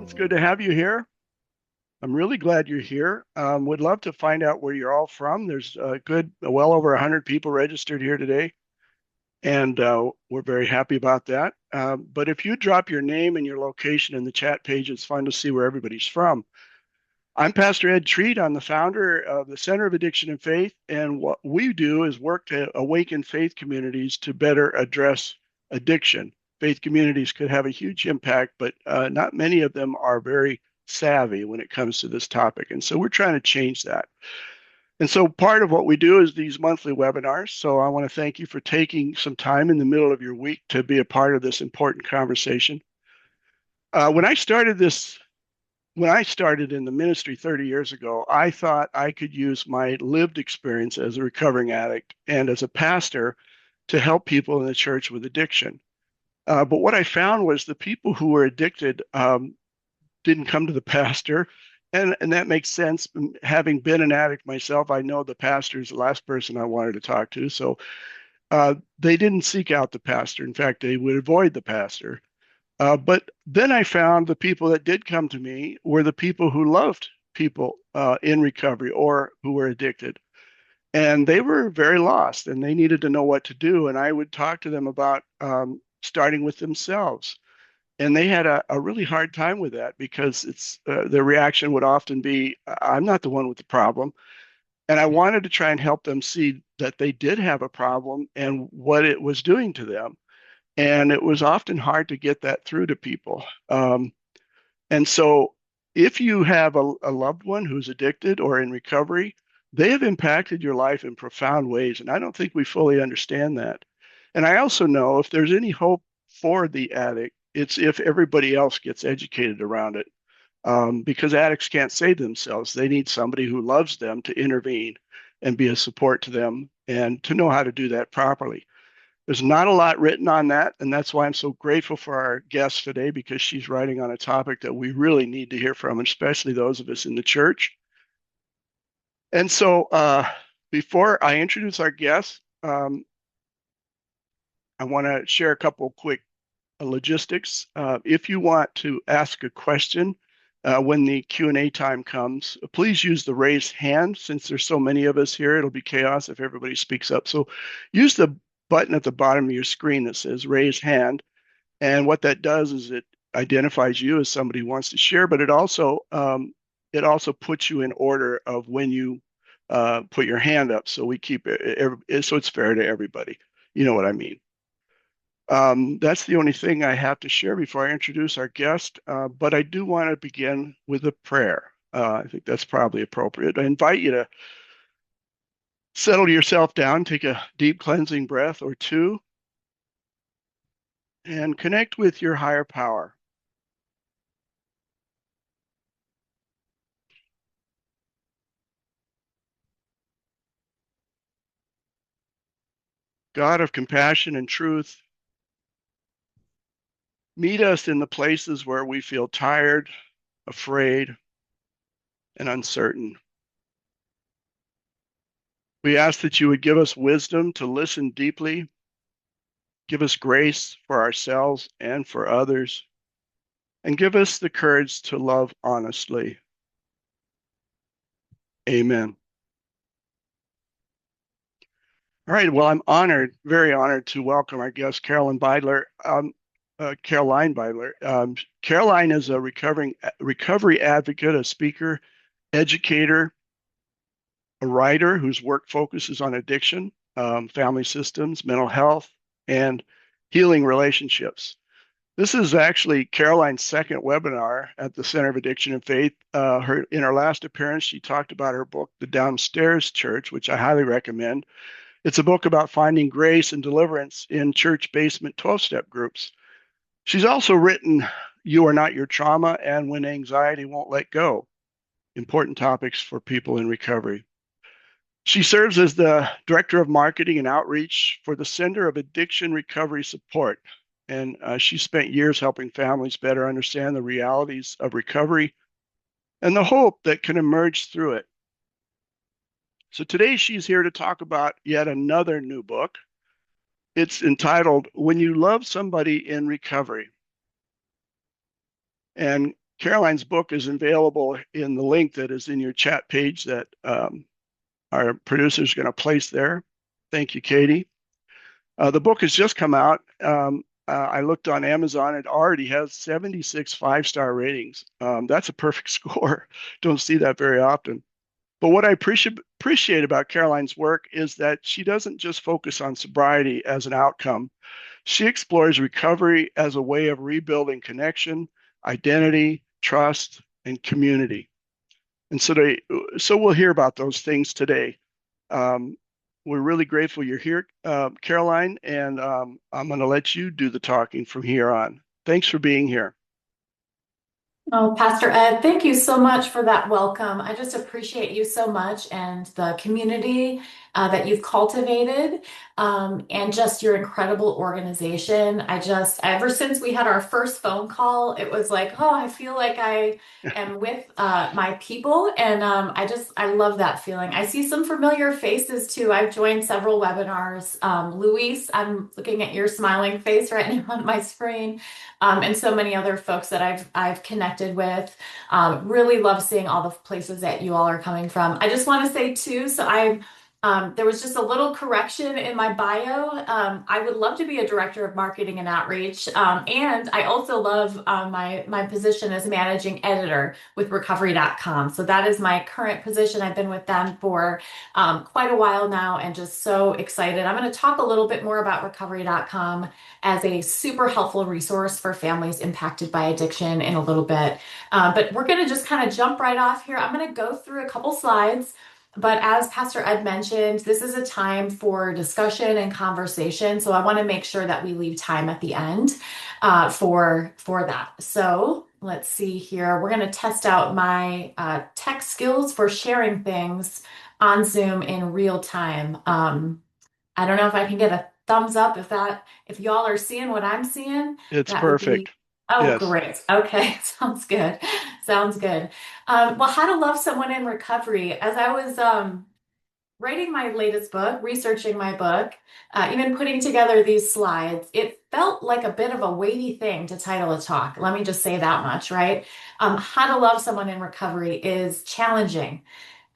It's good to have you here. I'm really glad you're here. Would love to find out where you're all from. There's well over 100 people registered here today, and we're very happy about that. But if you drop your name and your location in the chat page, it's fun to see where everybody's from. I'm Pastor Ed Treat. I'm the founder of the Center of Addiction and Faith, and what we do is work to awaken faith communities to better address addiction. Faith communities could have a huge impact, but not many of them are very savvy when it comes to this topic. And so we're trying to change that. And so part of what we do is these monthly webinars. So I want to thank you for taking some time in the middle of your week to be a part of this important conversation. When I started this when I started in the ministry 30 years ago, I thought I could use my lived experience as a recovering addict and as a pastor to help people in the church with addiction. But what I found was the people who were addicted didn't come to the pastor. And that makes sense. Having been an addict myself, I know the pastor is the last person I wanted to talk to. So they didn't seek out the pastor. In fact, they would avoid the pastor. But then I found the people that did come to me were the people who loved people in recovery or who were addicted. And they were very lost and they needed to know what to do. And I would talk to them about starting with themselves. And they had a really hard time with that because their reaction would often be, I'm not the one with the problem. And I wanted to try and help them see that they did have a problem and what it was doing to them. And it was often hard to get that through to people. And so, if you have a loved one who's addicted or in recovery, they have impacted your life in profound ways. And I don't think we fully understand that. And I also know if there's any hope for the addict, it's if everybody else gets educated around it. Because addicts can't save themselves. They need somebody who loves them to intervene and be a support to them and to know how to do that properly. There's not a lot written on that, and that's why I'm so grateful for our guest today because she's writing on a topic that we really need to hear from, especially those of us in the church. And so, before I introduce our guest, I want to share a couple quick logistics. If you want to ask a question when the Q&A time comes, please use the raised hand. Since there's so many of us here, it'll be chaos if everybody speaks up. So use the button at the bottom of your screen that says raise hand. And what that does is it identifies you as somebody who wants to share, but it also puts you in order of when you put your hand up. So we keep it, so it's fair to everybody. You know what I mean? That's the only thing I have to share before I introduce our guest. But I do want to begin with a prayer. I think that's probably appropriate. I invite you to settle yourself down, take a deep cleansing breath or two, and connect with your higher power. God of compassion and truth, meet us in the places where we feel tired, afraid, and uncertain. We ask that you would give us wisdom to listen deeply, give us grace for ourselves and for others, and give us the courage to love honestly. Amen. All right. Well, I'm honored, very honored to welcome our guest, Caroline Beidler. Caroline Beidler. Caroline is a recovery advocate, a speaker, educator, a writer whose work focuses on addiction, family systems, mental health, and healing relationships. This is actually Caroline's second webinar at the Center of Addiction and Faith. In her last appearance, she talked about her book, The Downstairs Church, which I highly recommend. It's a book about finding grace and deliverance in church basement 12-step groups. She's also written You Are Not Your Trauma and When Anxiety Won't Let Go, important topics for people in recovery. She serves as the Director of Marketing and Outreach for the Center of Addiction Recovery Support. And she spent years helping families better understand the realities of recovery and the hope that can emerge through it. So today she's here to talk about yet another new book. It's entitled When You Love Somebody in Recovery. And Caroline's book is available in the link that is in your chat page that our producer is going to place there. Thank you, Katie. The book has just come out. I looked on Amazon. It already has 76 five-star ratings. That's a perfect score. Don't see that very often. But what I appreciate about Caroline's work is that she doesn't just focus on sobriety as an outcome. She explores recovery as a way of rebuilding connection, identity, trust, and community. And so we'll hear about those things today. Um, we're really grateful you're here, Caroline, and I'm going to let you do the talking from here on. Thanks for being here. Oh, Pastor Ed, thank you so much for that welcome. I just appreciate you so much and the community that you've cultivated, and just your incredible organization. Ever since we had our first phone call, it was like, oh, I feel like I am with my people. And I love that feeling. I see some familiar faces too. I've joined several webinars. Luis, I'm looking at your smiling face right now on my screen, and so many other folks that I've connected with. Really love seeing all the places that you all are coming from. I just want to say too, there was just a little correction in my bio. I would love to be a director of marketing and outreach, and I also love my position as managing editor with Recovery.com. So that is my current position. I've been with them for quite a while now, and just so excited. I'm going to talk a little bit more about Recovery.com as a super helpful resource for families impacted by addiction in a little bit. But we're going to just kind of jump right off here. I'm going to go through a couple slides. But as Pastor Ed mentioned, this is a time for discussion and conversation. So I want to make sure that we leave time at the end for that. So let's see here. We're going to test out my tech skills for sharing things on Zoom in real time. I don't know if I can get a thumbs up if y'all are seeing what I'm seeing. It's That would be, perfect. oh, Yes, great. Okay, sounds good. Sounds good. Well, how to love someone in recovery. As I was writing my latest book, researching my book, even putting together these slides, it felt like a bit of a weighty thing to title a talk. Let me just say that much, right? How to love someone in recovery is challenging.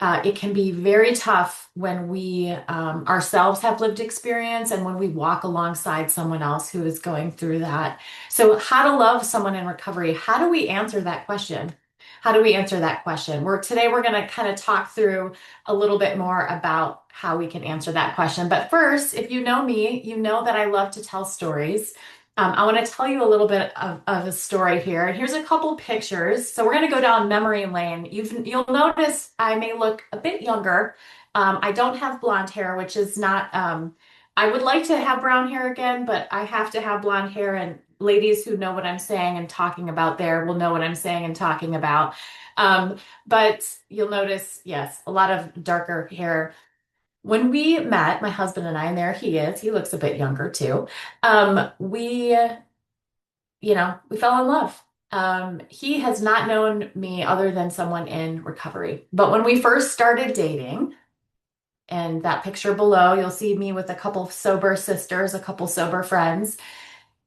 It can be very tough when we ourselves have lived experience and when we walk alongside someone else who is going through that. So, how to love someone in recovery? How do we answer that question? How do we answer that question? Today we're going to kind of talk through a little bit more about how we can answer that question. But first, if you know me, you know that I love to tell stories. I want to tell you a little bit of a story here. And here's a couple pictures. So we're going to go down memory lane. You'll notice I may look a bit younger. I don't have blonde hair, which is not, I would like to have brown hair again, but I have to have blonde hair. And ladies who know what I'm saying and talking about there will know what I'm saying and talking about. Um, but you'll notice, yes, a lot of darker hair. When we met, my husband and I, and there he is, he looks a bit younger too. We fell in love. He has not known me other than someone in recovery. But when we first started dating, and that picture below, you'll see me with a couple of sober sisters, a couple sober friends.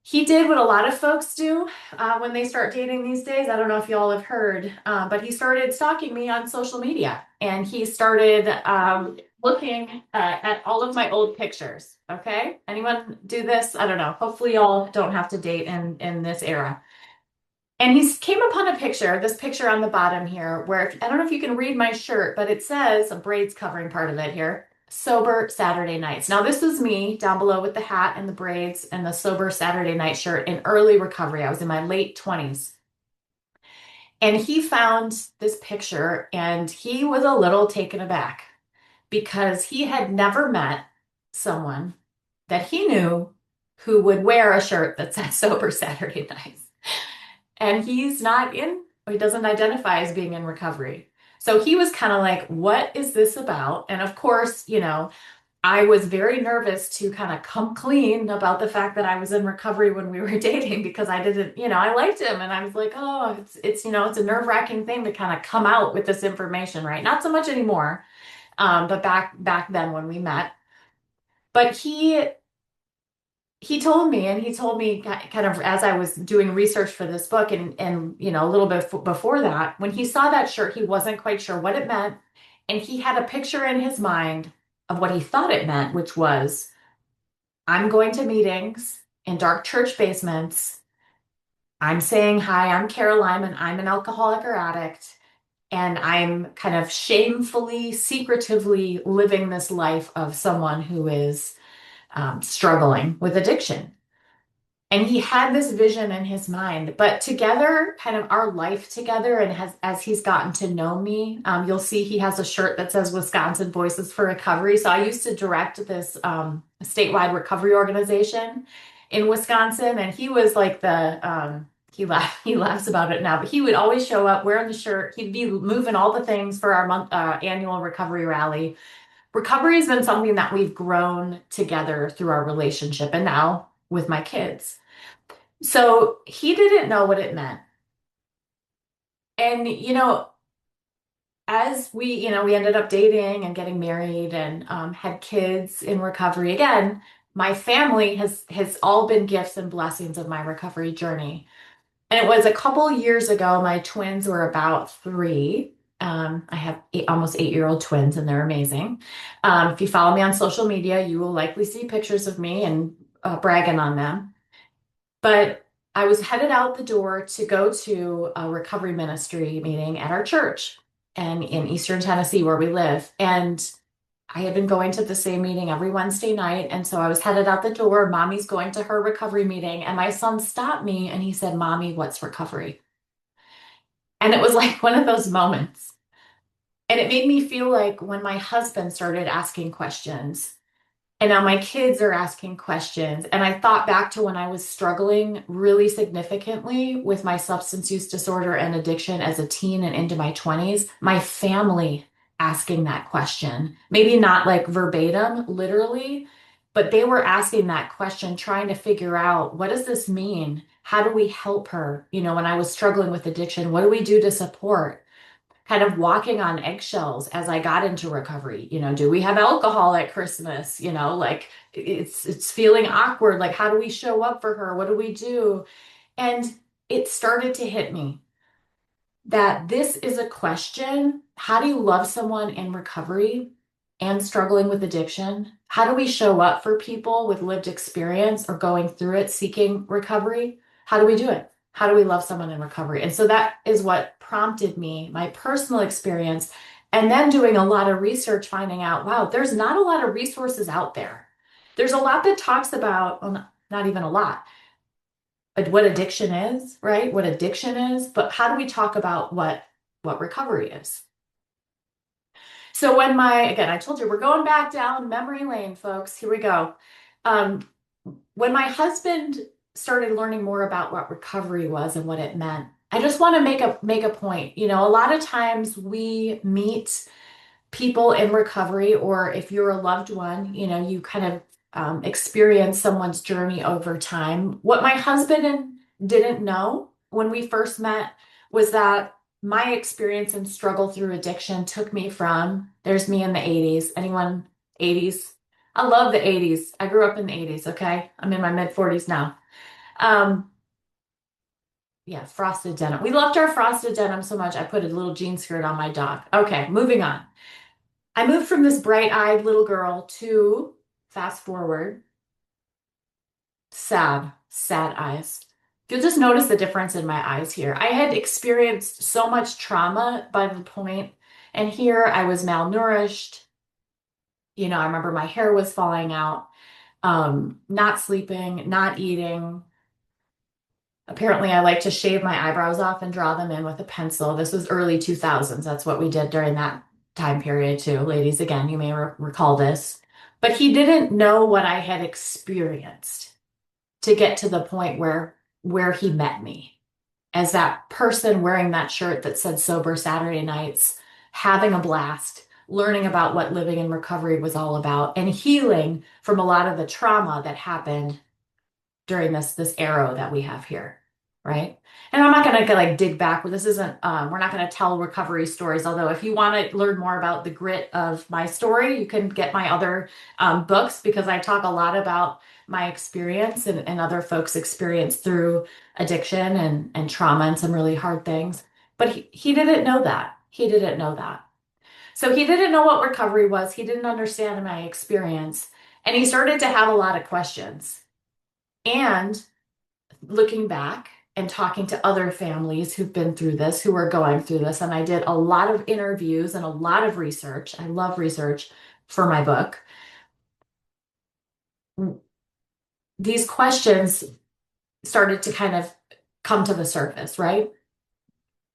He did what a lot of folks do when they start dating these days. I don't know if y'all have heard, but he started stalking me on social media, and he started looking at all of my old pictures. Okay, anyone do this? I don't know. Hopefully, y'all don't have to date in this era. And he came upon this picture on the bottom here, where I don't know if you can read my shirt, but it says a braids covering part of it here. Sober Saturday nights. Now, this is me down below with the hat and the braids and the sober Saturday night shirt in early recovery. I was in my late 20s. And he found this picture and he was a little taken aback because he had never met someone that he knew who would wear a shirt that said Sober Saturday Nights. And he doesn't identify as being in recovery. So he was kind of like, what is this about? And of course, I was very nervous to kind of come clean about the fact that I was in recovery when we were dating because I didn't, I liked him and I was like, oh, it's a nerve-wracking thing to kind of come out with this information, right? Not so much anymore, but back then when we met. But he told me kind of as I was doing research for this book and a little bit before that, when he saw that shirt, he wasn't quite sure what it meant. And he had a picture in his mind of what he thought it meant, which was, I'm going to meetings in dark church basements. I'm saying, hi, I'm Caroline, and I'm an alcoholic or addict. And I'm kind of shamefully, secretively living this life of someone who is struggling with addiction. And he had this vision in his mind, but together, kind of our life together, and as he's gotten to know me, you'll see he has a shirt that says Wisconsin Voices for Recovery. So I used to direct this statewide recovery organization in Wisconsin, and he was like he laughs about it now, but he would always show up wearing the shirt. He'd be moving all the things for our annual recovery rally. Recovery has been something that we've grown together through our relationship, and now with my kids. So he didn't know what it meant. And, as we ended up dating and getting married and had kids in recovery again, my family has all been gifts and blessings of my recovery journey. And it was a couple years ago, my twins were about 3. I have almost 8-year-old twins, and they're amazing. If you follow me on social media, you will likely see pictures of me and bragging on them. But I was headed out the door to go to a recovery ministry meeting at our church and in Eastern Tennessee where we live. And I had been going to the same meeting every Wednesday night. And so I was headed out the door. Mommy's going to her recovery meeting. And my son stopped me and he said, Mommy, what's recovery? And it was like one of those moments. And it made me feel like when my husband started asking questions, and now my kids are asking questions. And I thought back to when I was struggling really significantly with my substance use disorder and addiction as a teen and into my 20s, my family asking that question. Maybe not like verbatim, literally, but they were asking that question, trying to figure out, what does this mean? How do we help her? When I was struggling with addiction, what do we do to support? Kind of walking on eggshells as I got into recovery. Do we have alcohol at Christmas? Like it's feeling awkward. Like, how do we show up for her? What do we do? And it started to hit me that this is a question. How do you love someone in recovery and struggling with addiction? How do we show up for people with lived experience or going through it, seeking recovery? How do we do it? How do we love someone in recovery? And so that is what prompted me, my personal experience, and then doing a lot of research, finding out, wow, there's not a lot of resources out there. There's a lot that talks about, well, not even a lot, what addiction is, right? What addiction is, but how do we talk about what recovery is? So again, I told you we're going back down memory lane, folks. Here we go. Um, when my husband started learning more about what recovery was and what it meant, I just want to make a point. A lot of times we meet people in recovery, or if you're a loved one, you kind of experience someone's journey over time. What my husband didn't know when we first met was that my experience and struggle through addiction took me from, there's me in the 80s. Anyone 80s? I love the 80s. I grew up in the 80s, okay? I'm in my mid 40s now. Um, yeah, frosted denim. We loved our frosted denim so much, I put a little jean skirt on my dog. Okay, moving on. I moved from this bright-eyed little girl to, fast forward, sad eyes. You'll just notice the difference in my eyes here. I had experienced so much trauma by the point, and here I was malnourished. I remember my hair was falling out, not sleeping, not eating. Apparently, I like to shave my eyebrows off and draw them in with a pencil. This was early 2000s. That's what we did during that time period, too. Ladies, again, you may recall this. But he didn't know what I had experienced to get to the point where he met me as that person wearing that shirt that said sober Saturday nights, having a blast, learning about what living in recovery was all about, and healing from a lot of the trauma that happened during this arrow that we have here. right? And I'm not going to like dig back. This isn't, we're not going to tell recovery stories. Although if you want to learn more about the grit of my story, you can get my other books because I talk a lot about my experience and other folks' experience through addiction and trauma and some really hard things. But he didn't know that. He didn't know that. So he didn't know what recovery was. He didn't understand my experience. And he started to have a lot of questions. And looking back and talking to other families who've been through this, who are going through this, and I did a lot of interviews and a lot of research. I love research for my book. These questions started to kind of come to the surface, right?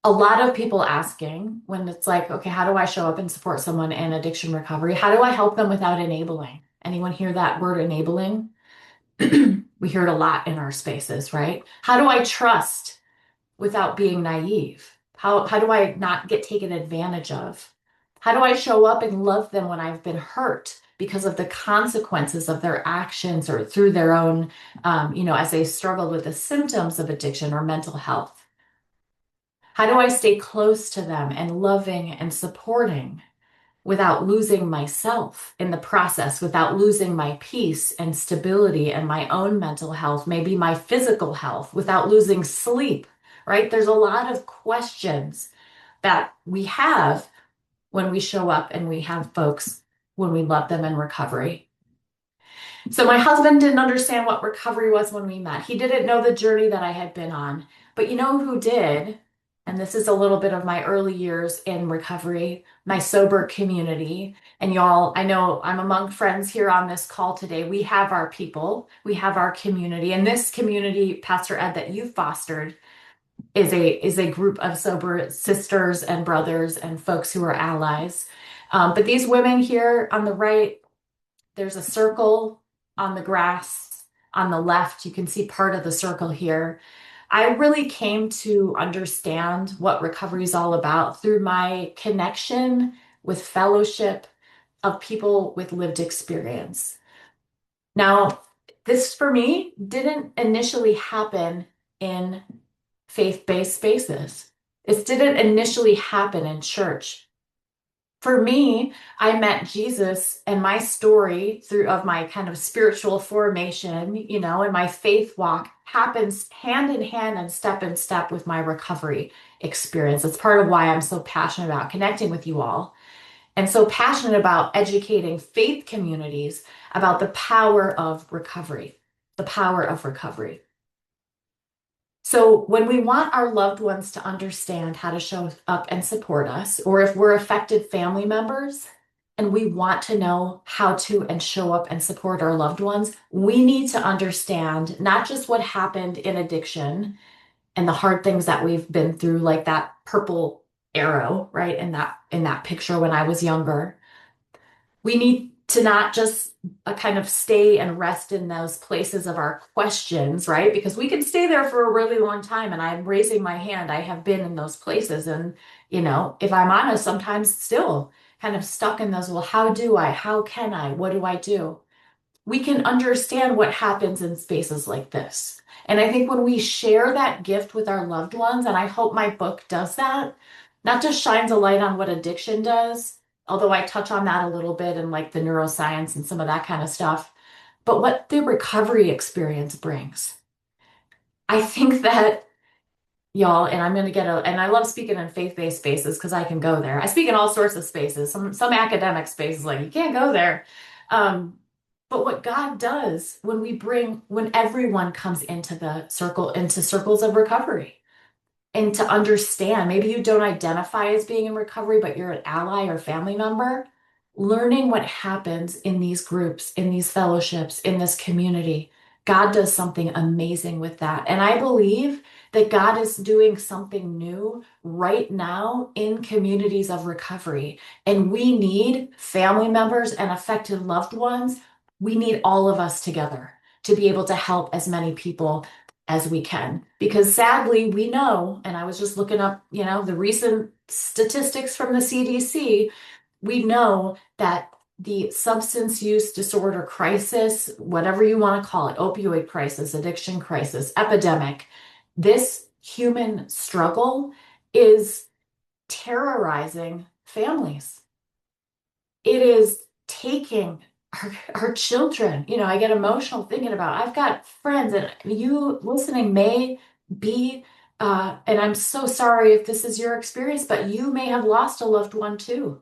A lot of people asking when it's like, okay, how do I show up and support someone in addiction recovery? How do I help them without enabling? Anyone hear that word enabling? We hear it a lot in our spaces, right? How do I trust without being naive? How do I not get taken advantage of? How do I show up and love them when I've been hurt because of the consequences of their actions or through their own, as they struggle with the symptoms of addiction or mental health? How do I stay close to them and loving and supporting without losing myself in the process, without losing my peace and stability and my own mental health, maybe my physical health, without losing sleep, right? There's a lot of questions that we have when we show up and we have folks when we love them in recovery. So my husband didn't understand what recovery was when we met. He didn't know the journey that I had been on. But you know who did? And this is a little bit of my early years in recovery, my sober community. And y'all, I know I'm among friends here on this call today. We have our people, we have our community. And this community, Pastor Ed, that you fostered is a group of sober sisters and brothers and folks who are allies. But these women here on the right, there's a circle on the grass on the left. You can see part of the circle here. I really came to understand what recovery is all about through my connection with fellowship of people with lived experience. Now, this for me didn't initially happen in faith-based spaces. It didn't initially happen in church. For me, I met Jesus and my story through of my kind of spiritual formation, and my faith walk happens hand in hand and step in step with my recovery experience. It's part of why I'm so passionate about connecting with you all and so passionate about educating faith communities about the power of recovery, the power of recovery. So, when we want our loved ones to understand how to show up and support us, or if we're affected family members and we want to know how to and show up and support our loved ones, we need to understand not just what happened in addiction and the hard things that we've been through, like that purple arrow, right? In that picture when I was younger. We need to not just kind of stay and rest in those places of our questions, right? Because we can stay there for a really long time. And I'm raising my hand. I have been in those places. And, if I'm honest, sometimes still kind of stuck in those, well, how do I? How can I? What do I do? We can understand what happens in spaces like this. And I think when we share that gift with our loved ones, and I hope my book does that, not just shines a light on what addiction does, although I touch on that a little bit in like the neuroscience and some of that kind of stuff, but what the recovery experience brings. I think that y'all, and I'm going to and I love speaking in faith-based spaces because I can go there. I speak in all sorts of spaces, some academic spaces, like you can't go there. Um, but what God does when everyone comes into the circle, into circles of recovery, and to understand, maybe you don't identify as being in recovery, but you're an ally or family member, learning what happens in these groups, in these fellowships, in this community. God does something amazing with that. And I believe that God is doing something new right now in communities of recovery. And we need family members and affected loved ones. We need all of us together to be able to help as many people as we can. Because sadly, we know, and I was just looking up, the recent statistics from the CDC, we know that the substance use disorder crisis, whatever you want to call it, opioid crisis, addiction crisis, epidemic, This human struggle is terrorizing families. It is taking our children. I get emotional thinking about, I've got friends, and you listening may be, and I'm so sorry if this is your experience, but you may have lost a loved one too.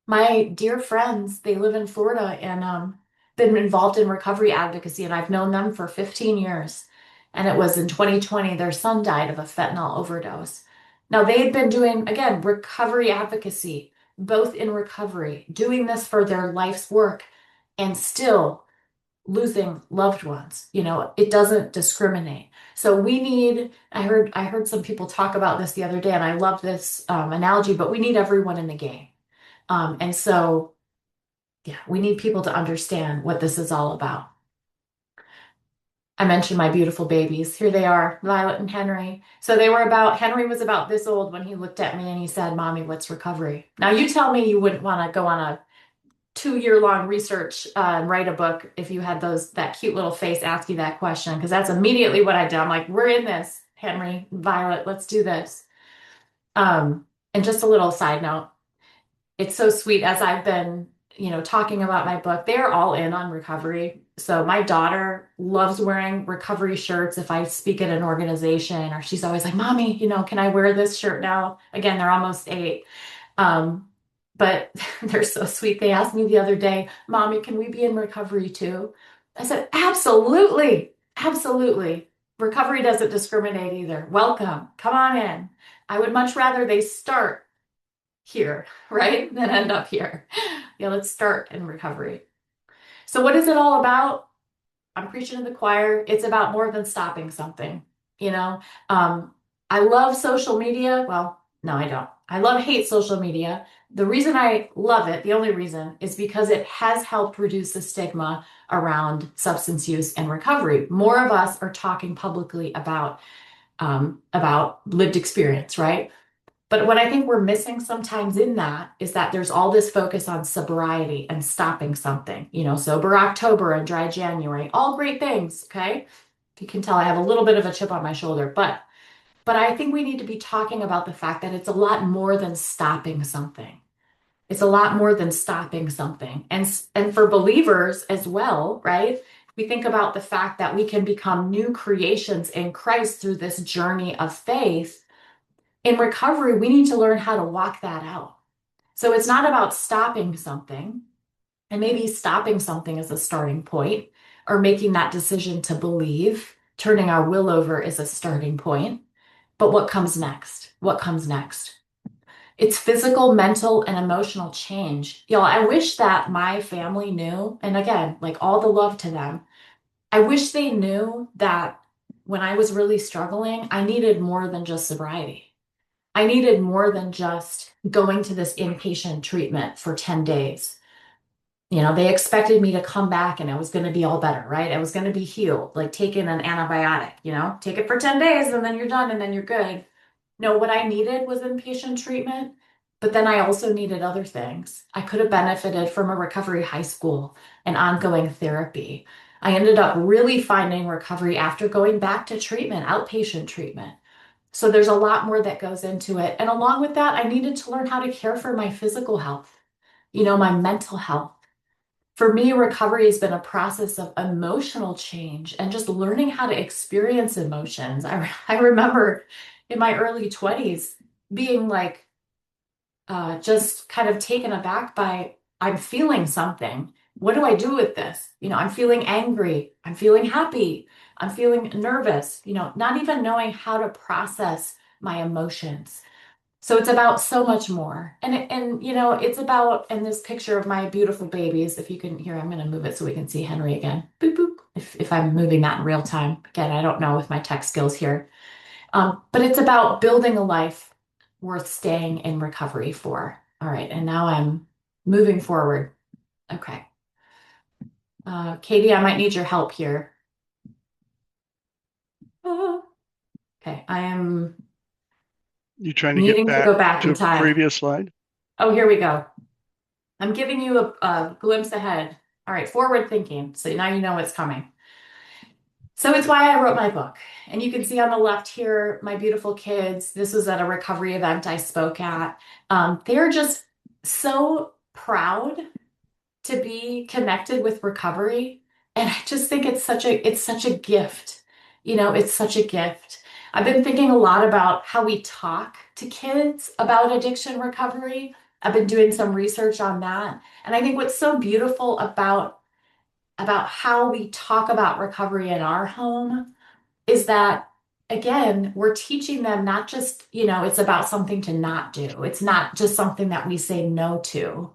My dear friends, they live in Florida and been involved in recovery advocacy, and I've known them for 15 years. And it was in 2020, their son died of a fentanyl overdose. Now, they had been doing, again, recovery advocacy, both in recovery, doing this for their life's work, and still losing loved ones. It doesn't discriminate. So we need, I heard some people talk about this the other day, and I love this analogy, but we need everyone in the game. And so, yeah, we need people to understand what this is all about. I mentioned my beautiful babies. Here they are, Violet and Henry. So Henry was about this old when he looked at me and he said, Mommy, what's recovery? Now, you tell me you wouldn't want to go on a 2-year long research and write a book if you had that cute little face ask you that question, because that's immediately what I did. I'm like, we're in this, Henry, Violet, let's do this. And just a little side note, it's so sweet as I've been, talking about my book, they're all in on recovery. So my daughter loves wearing recovery shirts if I speak at an organization, or she's always like, Mommy, can I wear this shirt now? Again, they're almost 8. Um, but they're so sweet. They asked me the other day, Mommy, can we be in recovery too? I said, absolutely, absolutely. Recovery doesn't discriminate either. Welcome. Come on in. I would much rather they start here, right? Than end up here. Yeah, let's start in recovery. So, what is it all about? I'm preaching to the choir. It's about more than stopping something. You know, um, I love social media. Well, no, I don't. I hate social media. The reason I love it, the only reason, is because it has helped reduce the stigma around substance use and recovery. More of us are talking publicly about lived experience, right? But what I think we're missing sometimes in that is that there's all this focus on sobriety and stopping something, sober October and dry January, all great things, okay? If you can tell, I have a little bit of a chip on my shoulder, but I think we need to be talking about the fact that it's a lot more than stopping something. It's a lot more than stopping something. And for believers as well, right? We think about the fact that we can become new creations in Christ through this journey of faith. In recovery, we need to learn how to walk that out. So it's not about stopping something, and maybe stopping something is a starting point, or making that decision to believe, turning our will over is a starting point. But what comes next? What comes next? It's physical, mental, and emotional change. I wish that my family knew, and again, like all the love to them, I wish they knew that when I was really struggling, I needed more than just sobriety. I needed more than just going to this inpatient treatment for 10 days. They expected me to come back and I was going to be all better, right? I was going to be healed, like taking an antibiotic, take it for 10 days and then you're done and then you're good. No, what I needed was inpatient treatment, but then I also needed other things. I could have benefited from a recovery high school and ongoing therapy. I ended up really finding recovery after going back to treatment, outpatient treatment. So there's a lot more that goes into it. And along with that, I needed to learn how to care for my physical health, my mental health. For me, recovery has been a process of emotional change and just learning how to experience emotions. I remember in my early 20s being like, just kind of taken aback by, I'm feeling something. What do I do with this? I'm feeling angry. I'm feeling happy. I'm feeling nervous, not even knowing how to process my emotions. So it's about so much more. And it's about, in this picture of my beautiful babies, if you can hear, I'm going to move it so we can see Henry again. Boop, boop. If I'm moving that in real time. Again, I don't know with my tech skills here. But it's about building a life worth staying in recovery for. All right, and now I'm moving forward. Okay. Katie, I might need your help here. Ah, okay, I am You trying to get needing to back go back to in a time. previous slide? Oh, here we go. I'm giving you a glimpse ahead. All right, forward thinking. So now you know what's coming. So it's why I wrote my book. And you can see on the left here, my beautiful kids. This was at a recovery event I spoke at. They're just so proud to be connected with recovery. And I just think it's such a gift. It's such a gift. I've been thinking a lot about how we talk to kids about addiction recovery. I've been doing some research on that. And I think what's so beautiful about how we talk about recovery in our home is that again, we're teaching them not just, it's about something to not do. It's not just something that we say no to.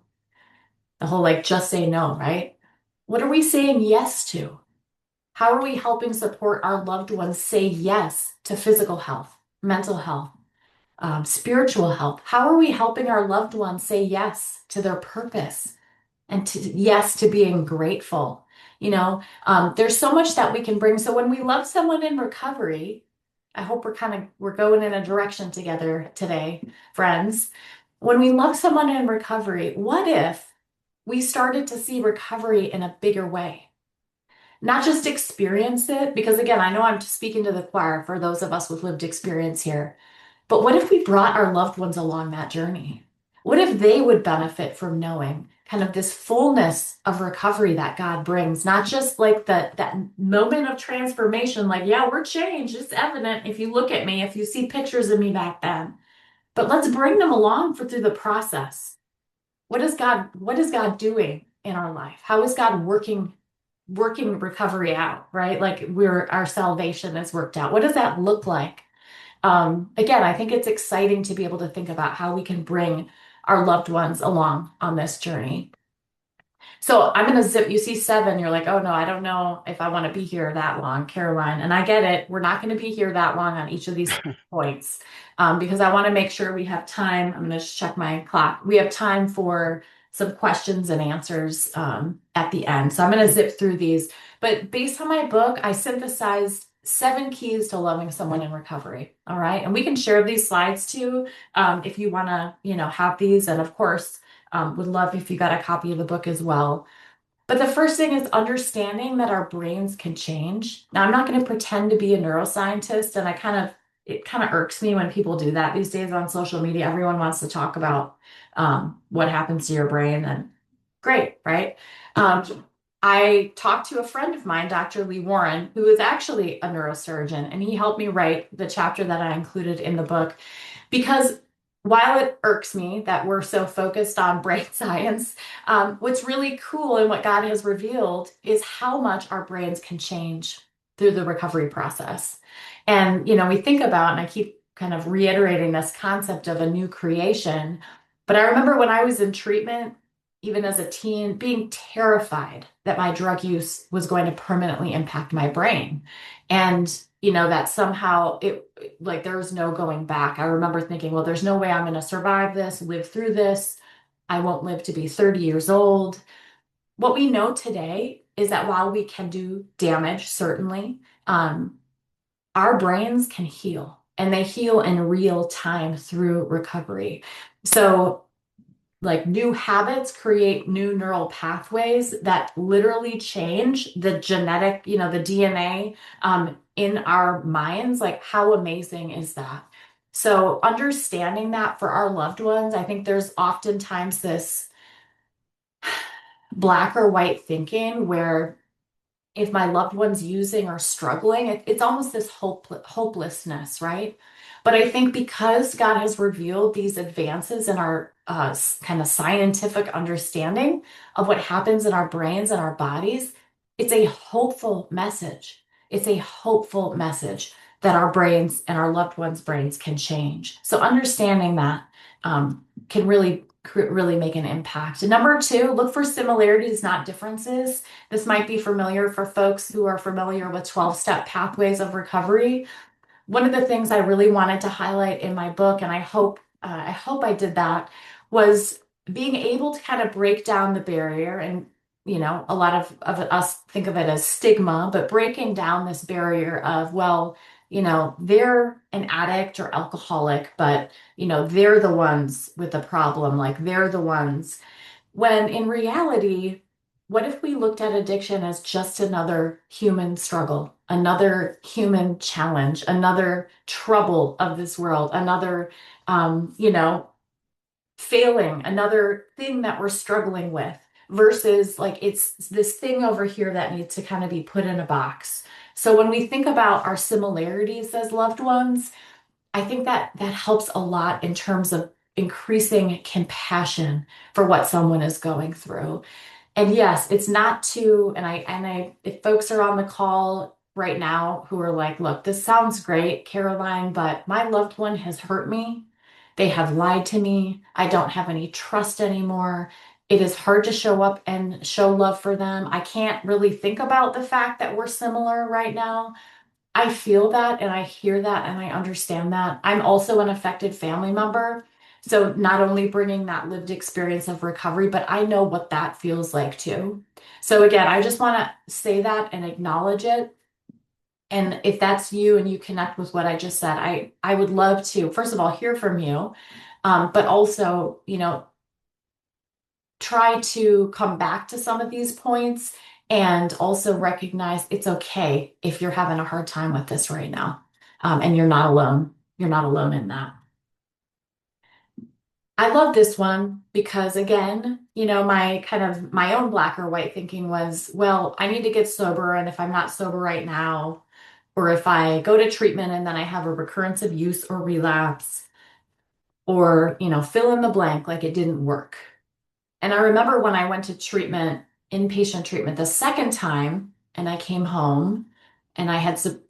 The whole like just say no, right? What are we saying yes to? How are we helping support our loved ones say yes to physical health, mental health, spiritual health? How are we helping our loved ones say yes to their purpose and to yes to being grateful? There's so much that we can bring. So when we love someone in recovery, I hope we're going in a direction together today, friends. When we love someone in recovery, what if we started to see recovery in a bigger way? Not just experience it, because again, I know I'm speaking to the choir for those of us with lived experience here, but what if we brought our loved ones along that journey? What if they would benefit from knowing kind of this fullness of recovery that God brings, not just like that moment of transformation, like, yeah, we're changed. It's evident if you look at me, if you see pictures of me back then. But let's bring them along through the process. What is God doing in our life? How is God working recovery out, right? Like our salvation is worked out. What does that look like? Again, I think it's exciting to be able to think about how we can bring our loved ones along on this journey. So I'm going to zip, you see seven, you're like, oh no, I don't know if I want to be here that long, Caroline. And I get it. We're not going to be here that long on each of these points because I want to make sure we have time. I'm going to just check my clock. We have time for some questions and answers at the end. So I'm going to zip through these. But based on my book, I synthesized 7 keys to loving someone in recovery. All right. And we can share these slides too if you want to, have these. And of course, would love if you got a copy of the book as well. But the first thing is understanding that our brains can change. Now, I'm not going to pretend to be a neuroscientist, and it kind of irks me when people do that these days on social media. Everyone wants to talk about what happens to your brain, and great, right? I talked to a friend of mine, Dr. Lee Warren, who is actually a neurosurgeon, and he helped me write the chapter that I included in the book. Because while it irks me that we're so focused on brain science, what's really cool and what God has revealed is how much our brains can change through the recovery process. And, we think about, and I keep kind of reiterating this concept of a new creation, but I remember when I was in treatment, even as a teen, being terrified that my drug use was going to permanently impact my brain. And that somehow like there was no going back. I remember thinking, well, there's no way I'm going to survive this, live through this. I won't live to be 30 years old. What we know today is that while we can do damage, certainly, our brains can heal and they heal in real time through recovery. So like new habits create new neural pathways that literally change the genetic, the DNA in our minds. Like, how amazing is that? So, understanding that for our loved ones, I think there's oftentimes this black or white thinking where if my loved one's using or struggling, it's almost this hopelessness, right? But I think because God has revealed these advances in our kind of scientific understanding of what happens in our brains and our bodies, it's a hopeful message. It's a hopeful message that our brains and our loved ones' brains can change. So understanding that can really make an impact. And number two, look for similarities, not differences. This might be familiar for folks who are familiar with 12-step pathways of recovery. One of the things I really wanted to highlight in my book, and I hope I did that, was being able to kind of break down the barrier. And a lot of us think of it as stigma, but breaking down this barrier of, well, they're an addict or alcoholic, but they're the ones with the problem, like they're the ones. When in reality, what if we looked at addiction as just another human struggle? another human challenge, another trouble of this world, another, you know, failing, another thing that we're struggling with, versus like it's this thing over here that needs to kind of be put in a box. So when we think about our similarities as loved ones, I think that that helps a lot in terms of increasing compassion for what someone is going through. And yes, it's not to, if folks are on the call right now who are like, look, this sounds great, Caroline, but my loved one has hurt me. They have lied to me. I don't have any trust anymore. It is hard to show up and show love for them. I can't really think about the fact that we're similar right now. I feel that and I hear that and I understand that. I'm also an affected family member. So not only bringing that lived experience of recovery, but I know what that feels like too. So again, I just want to say that and acknowledge it. And if that's you and you connect with what I just said, I would love to, first of all, hear from you, but also, you know, try to come back to some of these points and also recognize it's okay if you're having a hard time with this right now. And you're not alone. You're not alone in that. I love this one because again, you know, my kind of my own black or white thinking was, well, I need to get sober. And if I'm not sober right now, or if I go to treatment and then I have a recurrence of use or relapse, or, you know, fill in the blank, like it didn't work. And I remember when I went to treatment, inpatient treatment, the second time, and I came home and I had some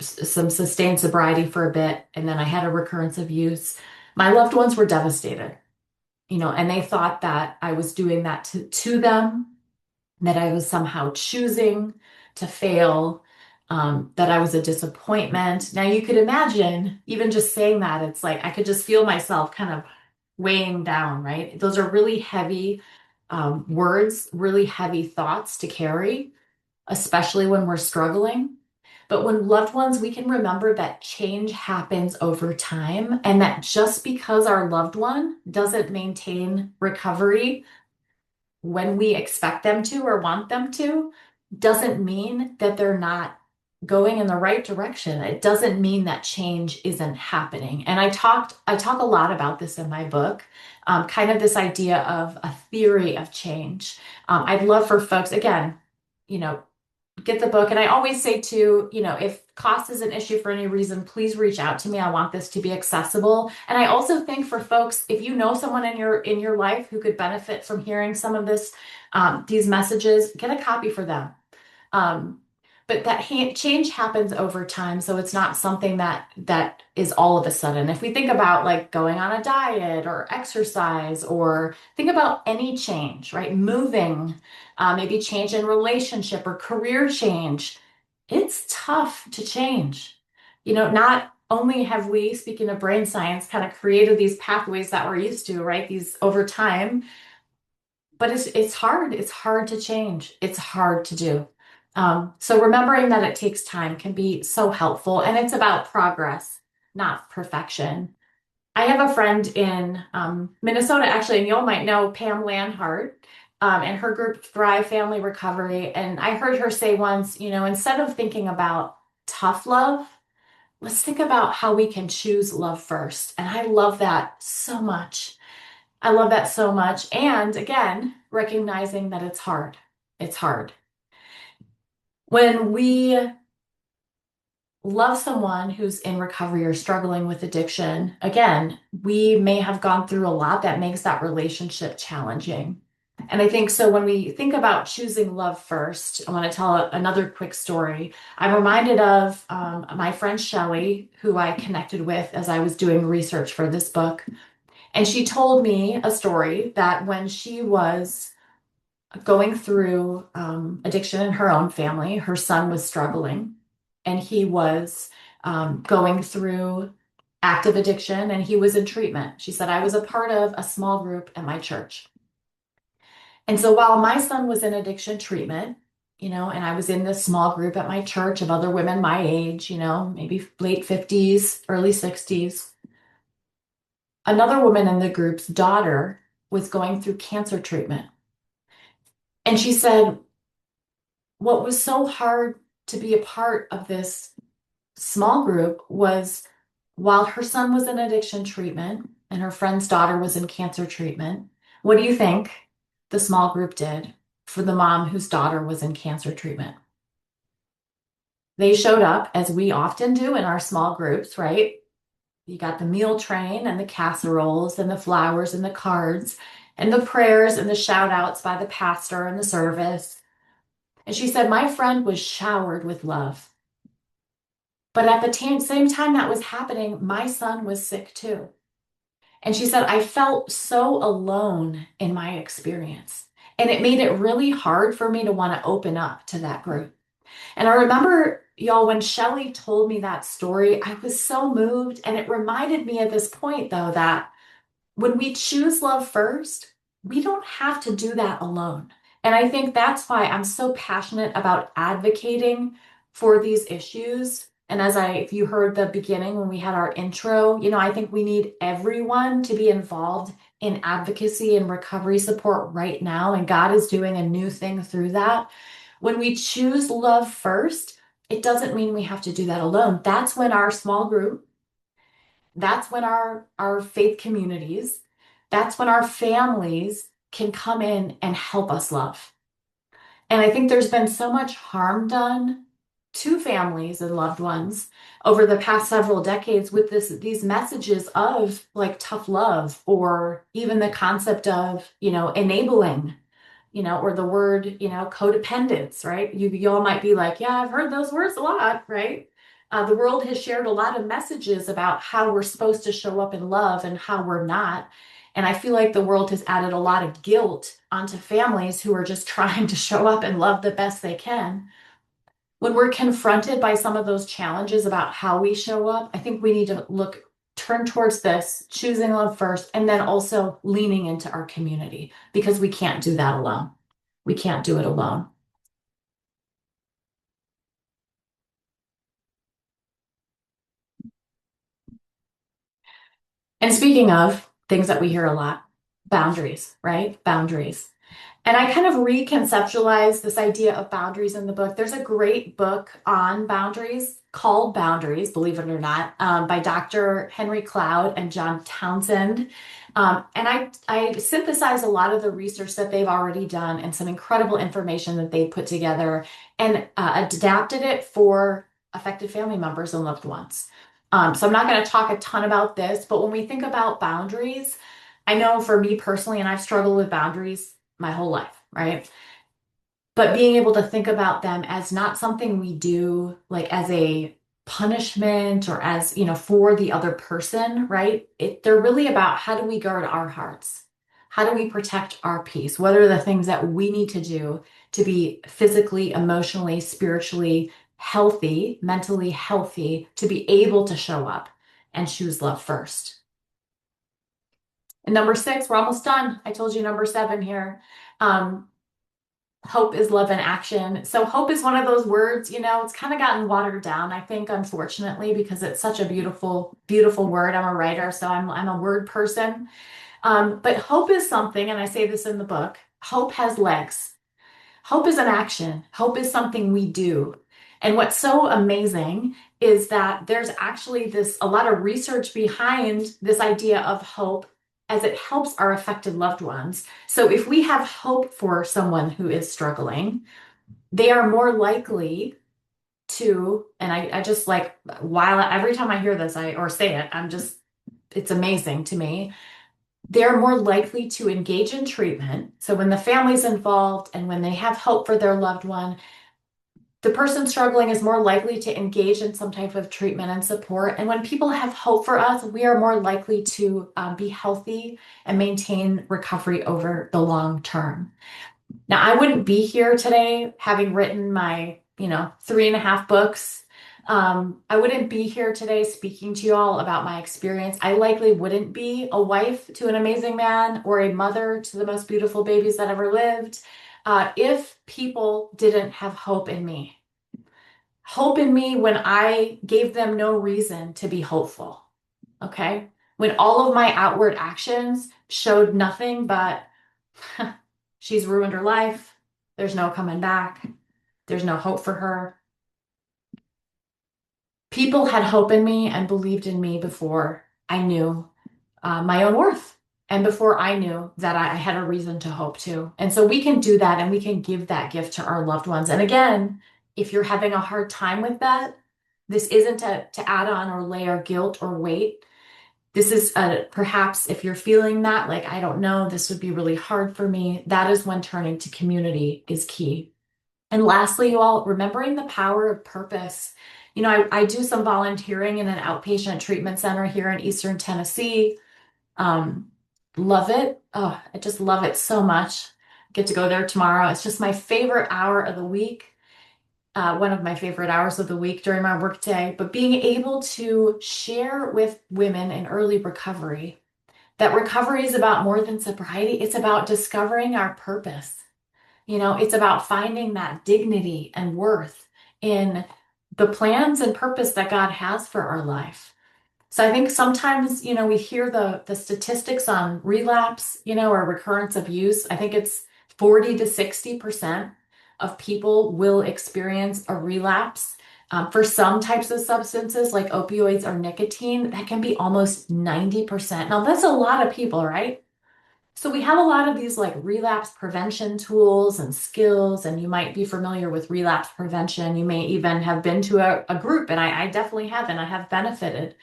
sustained sobriety for a bit, and then I had a recurrence of use. My loved ones were devastated, you know, and they thought that I was doing that to them, that I was somehow choosing to fail, that I was a disappointment. Now you could imagine, even just saying that, it's like I could just feel myself kind of weighing down, right? Those are really heavy words, really heavy thoughts to carry, especially when we're struggling. But when loved ones, we can remember that change happens over time, and that just because our loved one doesn't maintain recovery when we expect them to or want them to, doesn't mean that they're not going in the right direction. It doesn't mean that change isn't happening. And I talk a lot about this in my book, kind of this idea of a theory of change. I'd love for folks, again, you know, get the book. And I always say too, you know, if cost is an issue for any reason, please reach out to me. I want this to be accessible. And I also think for folks, if you know someone in your life who could benefit from hearing some of this, these messages, get a copy for them. Um, but that change happens over time, so it's not something that is all of a sudden. If we think about like going on a diet or exercise, or think about any change, right? Moving, maybe change in relationship or career change, it's tough to change. You know, not only have we, speaking of brain science, kind of created these pathways that we're used to, right? These over time, but it's hard. It's hard to change. It's hard to do. So remembering that it takes time can be so helpful, and it's about progress, not perfection. I have a friend in Minnesota, actually, and you all might know Pam Lanhart, and her group Thrive Family Recovery. And I heard her say once, you know, instead of thinking about tough love, let's think about how we can choose love first. And I love that so much. I love that so much. And again, recognizing that it's hard. It's hard. When we love someone who's in recovery or struggling with addiction, again, we may have gone through a lot that makes that relationship challenging. And I think so when we think about choosing love first, I want to tell another quick story. I'm reminded of my friend Shelley, who I connected with as I was doing research for this book. And she told me a story that when she was going through addiction in her own family, her son was struggling and he was going through active addiction and he was in treatment. She said, I was a part of a small group at my church. And so while my son was in addiction treatment, you know, and I was in this small group at my church of other women my age, you know, maybe late 50s, early 60s, another woman in the group's daughter was going through cancer treatment. And she said, what was so hard? to be a part of this small group was while her son was in addiction treatment and her friend's daughter was in cancer treatment. What do you think the small group did for the mom whose daughter was in cancer treatment? They showed up, as we often do in our small groups, right? You got the meal train and the casseroles and the flowers and the cards and the prayers and the shout outs by the pastor and the service. And she said, my friend was showered with love. But at the same time that was happening, my son was sick too. And she said, I felt so alone in my experience. And it made it really hard for me to want to open up to that group. And I remember, y'all, when Shelley told me that story, I was so moved. And it reminded me at this point, though, that when we choose love first, we don't have to do that alone. And I think that's why I'm so passionate about advocating for these issues. And if you heard the beginning when we had our intro, I think we need everyone to be involved in advocacy and recovery support right now. And God is doing a new thing through that. When we choose love first, it doesn't mean we have to do that alone. That's when our small group, that's when our faith communities, that's when our families can come in and help us love. And I think there's been so much harm done to families and loved ones over the past several decades with these messages of like tough love, or even the concept of, enabling, or the word, codependence, right? You all might be like, yeah, I've heard those words a lot, right? The world has shared a lot of messages about how we're supposed to show up in love and how we're not. And I feel like the world has added a lot of guilt onto families who are just trying to show up and love the best they can. When we're confronted by some of those challenges about how we show up, I think we need to turn towards this, choosing love first, and then also leaning into our community because we can't do that alone. We can't do it alone. And speaking of things that we hear a lot, boundaries, right? Boundaries. And I kind of reconceptualized this idea of boundaries in the book. There's a great book on boundaries called Boundaries, believe it or not, by Dr. Henry Cloud and John Townsend. And I synthesized a lot of the research that they've already done and some incredible information that they put together and adapted it for affected family members and loved ones. So I'm not going to talk a ton about this, but when we think about boundaries, I know for me personally, and I've struggled with boundaries my whole life, right? But being able to think about them as not something we do like as a punishment or as, for the other person, right? They're really about how do we guard our hearts? How do we protect our peace? What are the things that we need to do to be physically, emotionally, spiritually healthy, mentally healthy, to be able to show up and choose love first? And number six, we're almost done. I told you number seven here. Um, Hope is love in action. So hope is one of those words, it's kind of gotten watered down, I think, unfortunately, because it's such a beautiful, beautiful word. I'm a writer, so I'm a word person. But hope is something, and I say this in the book, hope has legs. Hope is an action. Hope is something we do. And what's so amazing is that there's actually a lot of research behind this idea of hope as it helps our affected loved ones. So if we have hope for someone who is struggling, they are more likely to, and I just like, while every time I hear this, or say it, it's amazing to me. They're more likely to engage in treatment. So when the family's involved and when they have hope for their loved one, the person struggling is more likely to engage in some type of treatment and support. And when people have hope for us, we are more likely to be healthy and maintain recovery over the long term. Now, I wouldn't be here today having written my, 3.5 books. I wouldn't be here today speaking to you all about my experience. I likely wouldn't be a wife to an amazing man or a mother to the most beautiful babies that ever lived if people didn't have hope in me. Hope in me when I gave them no reason to be hopeful. Okay? When all of my outward actions showed nothing but she's ruined her life. There's no coming back. There's no hope for her. People had hope in me and believed in me before I knew my own worth and before I knew that I had a reason to hope too. And so we can do that and we can give that gift to our loved ones. And again, if you're having a hard time with that, this isn't to add on or layer guilt or weight. This is perhaps if you're feeling that, like, I don't know, this would be really hard for me, that is when turning to community is key. And lastly, you all, remembering the power of purpose. I do some volunteering in an outpatient treatment center here in Eastern Tennessee. Um, Love it. Oh, I just love it so much. Get to go there tomorrow. It's just my favorite hour of the week, one of my favorite hours of the week during my workday. But being able to share with women in early recovery that recovery is about more than sobriety, it's about discovering our purpose. It's about finding that dignity and worth in the plans and purpose that God has for our life. So I think sometimes, we hear the statistics on relapse, or recurrence of use. I think it's 40 to 60% of people will experience a relapse. For some types of substances like opioids or nicotine, that can be almost 90%. Now, that's a lot of people, right? So we have a lot of these like relapse prevention tools and skills, and you might be familiar with relapse prevention. You may even have been to a group, and I definitely have, and I have benefited.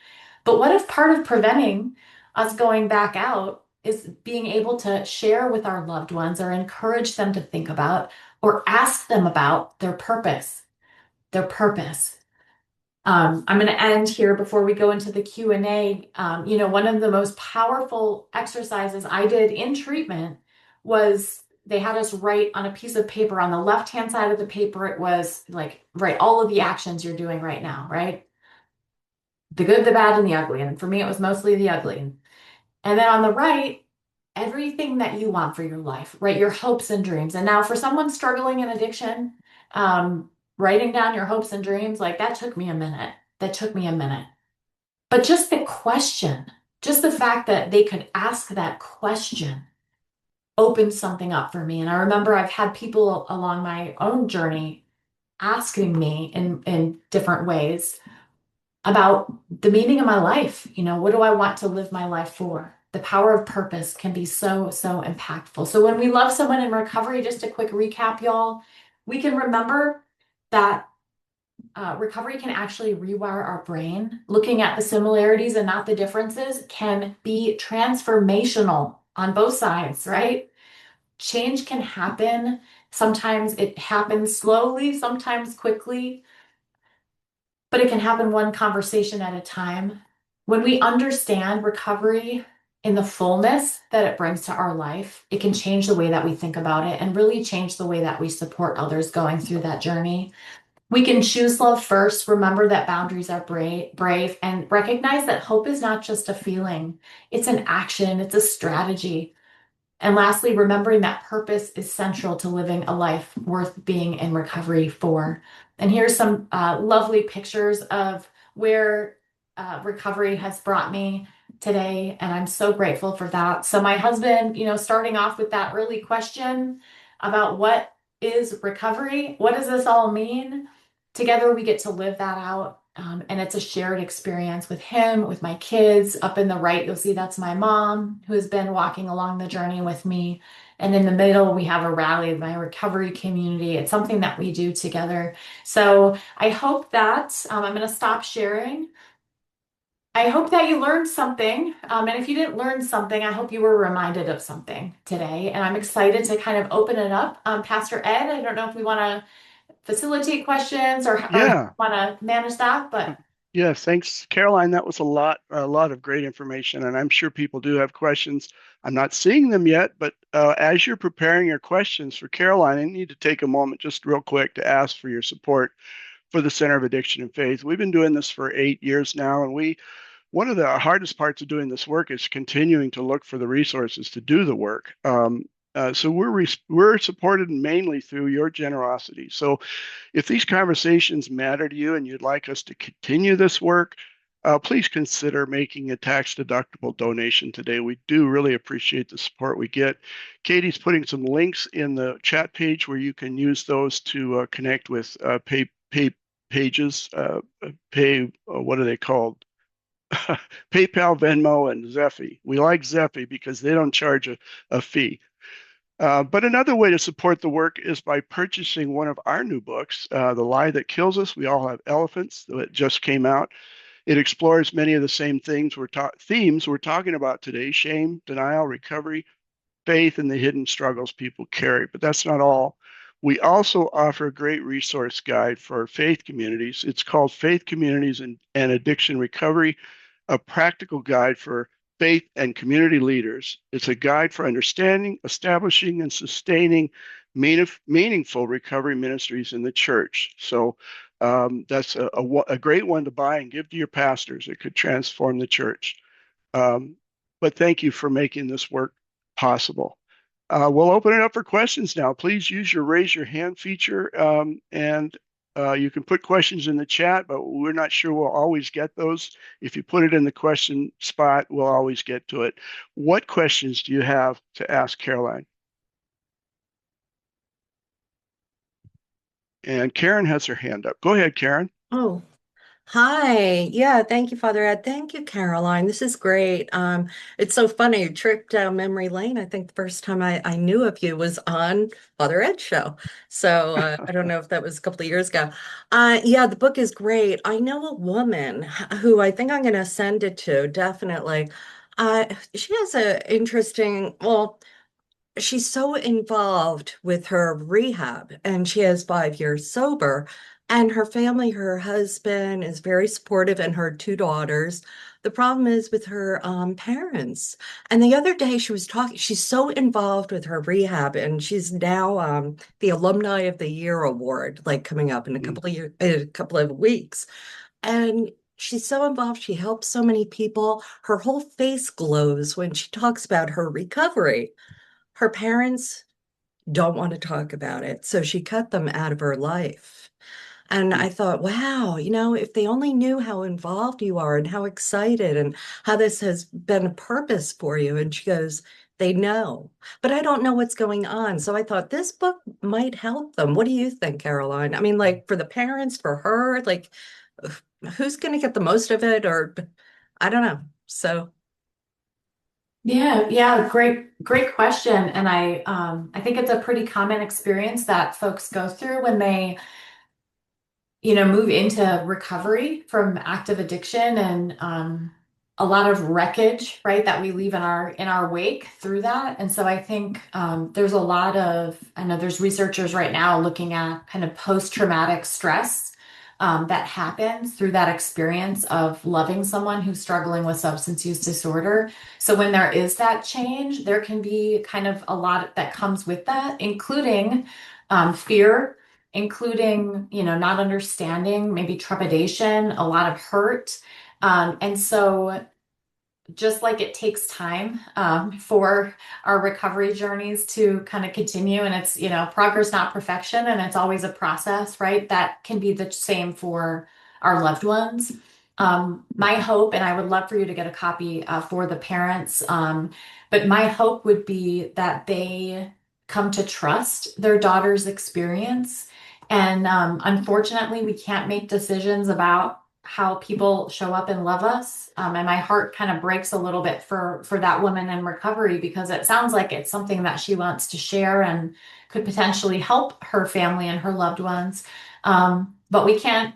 But what if part of preventing us going back out is being able to share with our loved ones or encourage them to think about or ask them about their purpose, their purpose. I'm going to end here before we go into the Q&A. One of the most powerful exercises I did in treatment was they had us write on a piece of paper. On the left-hand side of the paper, it was like, write all of the actions you're doing right now, right? The good, the bad, and the ugly. And for me, it was mostly the ugly. And then on the right, everything that you want for your life, right? Your hopes and dreams. And now for someone struggling in addiction, writing down your hopes and dreams, like that took me a minute. That took me a minute. But just the question, just the fact that they could ask that question opened something up for me. And I remember I've had people along my own journey asking me in different ways about the meaning of my life. What do I want to live my life for? The power of purpose can be so, so impactful. So when we love someone in recovery, just a quick recap, y'all, we can remember that recovery can actually rewire our brain. Looking at the similarities and not the differences can be transformational on both sides, right? Change can happen. Sometimes it happens slowly, sometimes quickly, but it can happen one conversation at a time. When we understand recovery in the fullness that it brings to our life, it can change the way that we think about it and really change the way that we support others going through that journey. We can choose love first, remember that boundaries are brave, and recognize that hope is not just a feeling, it's an action, it's a strategy. And lastly, remembering that purpose is central to living a life worth being in recovery for. And here's some lovely pictures of where recovery has brought me today. And I'm so grateful for that. So, my husband, starting off with that early question about what is recovery? What does this all mean? Together, we get to live that out. And it's a shared experience with him, with my kids. Up in the right, you'll see that's my mom who has been walking along the journey with me. And in the middle, we have a rally, my recovery community. It's something that we do together. So I hope that I'm going to stop sharing. I hope that you learned something. And if you didn't learn something, I hope you were reminded of something today. And I'm excited to kind of open it up. Pastor Ed, I don't know if we want to facilitate questions or Yeah. want to manage that, but Yeah, thanks, Caroline. That was a lot of great information, and I'm sure people do have questions. I'm not seeing them yet, but as you're preparing your questions for Caroline, I need to take a moment just real quick to ask for your support for the Center of Addiction and Faith. We've been doing this for 8 years now, and one of the hardest parts of doing this work is continuing to look for the resources to do the work. So we're supported mainly through your generosity. So if these conversations matter to you and you'd like us to continue this work, please consider making a tax-deductible donation today. We do really appreciate the support we get. Katie's putting some links in the chat page where you can use those to connect with pages, pay, what are they called? PayPal, Venmo, and Zephy. We like Zephy because they don't charge a fee. But another way to support the work is by purchasing one of our new books, The Lie That Kills Us. We All Have Elephants, that just came out. It explores many of the same themes we're talking about today: shame, denial, recovery, faith, and the hidden struggles people carry. But that's not all. We also offer a great resource guide for faith communities. It's called Faith Communities and Addiction Recovery, a practical guide for faith and community leaders. It's a guide for understanding, establishing, and sustaining meaningful recovery ministries in the church. So that's a great one to buy and give to your pastors. It could transform the church. Um, but thank you for making this work possible. We'll open it up for questions now. Please use your raise your hand feature, and you can put questions in the chat, but we're not sure we'll always get those. If you put it in the question spot, we'll always get to it. What questions do you have to ask Caroline? And Karen has her hand up. Go ahead, Karen. Oh, hi. Yeah, thank you, Father Ed. Thank you, Caroline. This is great. It's so funny. You tripped down memory lane. I think the first time I knew of you was on Father Ed's show. So I don't know if that was a couple of years ago. Yeah, the book is great. I know a woman who I think I'm going to send it to, definitely. She has a interesting, well, she's so involved with her rehab and she has 5 years sober. And her family, her husband is very supportive and her two daughters. The problem is with her parents. And the other day she was talking, she's so involved with her rehab and she's now the Alumni of the Year award, like coming up in Mhm. a couple of weeks. And she's so involved. She helps so many people. Her whole face glows when she talks about her recovery. Her parents don't want to talk about it, so she cut them out of her life. And I thought, wow, if they only knew how involved you are and how excited and how this has been a purpose for you. And she goes, they know, but I don't know what's going on. So I thought this book might help them. What do you think, Caroline? I mean, like for the parents, for her, like who's going to get the most of it? Or I don't know. So, Yeah, yeah, great question. And I think it's a pretty common experience that folks go through when they move into recovery from active addiction and a lot of wreckage, right, that we leave in our wake through that. And so I think there's a lot of, I know there's researchers right now looking at kind of post-traumatic stress that happens through that experience of loving someone who's struggling with substance use disorder. So when there is that change, there can be kind of a lot that comes with that, including fear, including, not understanding, maybe trepidation, a lot of hurt. And so just like it takes time for our recovery journeys to kind of continue, and it's, progress, not perfection, and it's always a process, right? That can be the same for our loved ones. My hope, and I would love for you to get a copy for the parents, but my hope would be that they come to trust their daughter's experience. And unfortunately, we can't make decisions about how people show up and love us. And my heart kind of breaks a little bit for that woman in recovery because it sounds like it's something that she wants to share and could potentially help her family and her loved ones. But we can't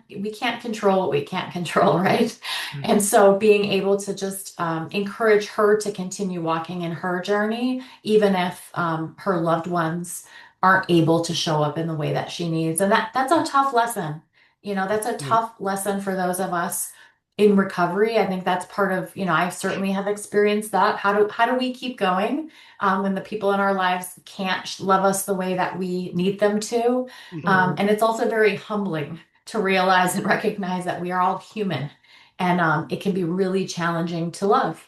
control what we can't control, right? And so being able to just encourage her to continue walking in her journey, even if her loved ones aren't able to show up in the way that she needs. And that's a tough lesson. That's a Yeah. tough lesson for those of us in recovery. I think that's part of, I certainly have experienced that. How do we keep going when the people in our lives can't love us the way that we need them to? Mhm. And it's also very humbling to realize and recognize that we are all human, and it can be really challenging to love.